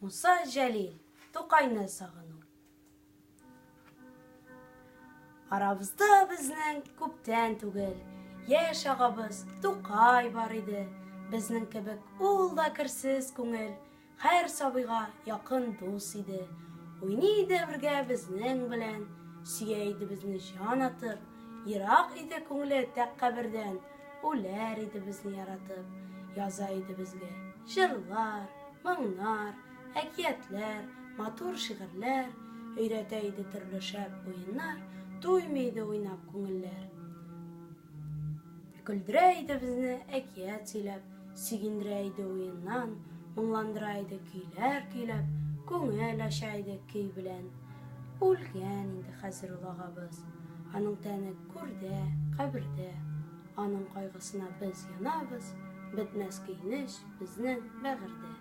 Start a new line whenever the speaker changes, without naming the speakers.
Муса Җәлил, Тукайны сагыну. Арабызда безнең күптән түгел яшь агабыз Тукай бар иде. Безнең кебек ул да керсез күңел, һәр сабыйга якын дус иде. Уйный иде бергә безнең белән, сөя иде безне җан атып. Ерак иде күңеле тәк кабердән, үләр иде безне яратып. Яза иде безгә җырлар, моңнар, әкиятләр, матур шигырьләр. Өйрәтә иде төрле шәп уеннар, туймый иде уйнап күңелләр. Күлдерә иде безне әкият сөйләп, сөйгендерә иде уеннан, моңландыра иде көйләр көйләп, күңел ача иде көй белән. Үлгән инде хәзер ул агабыз, аның тәне күрдә, кабердә. Аның кайгысына без янабыз, бетмәс көйнеш безнең бәгырьдә.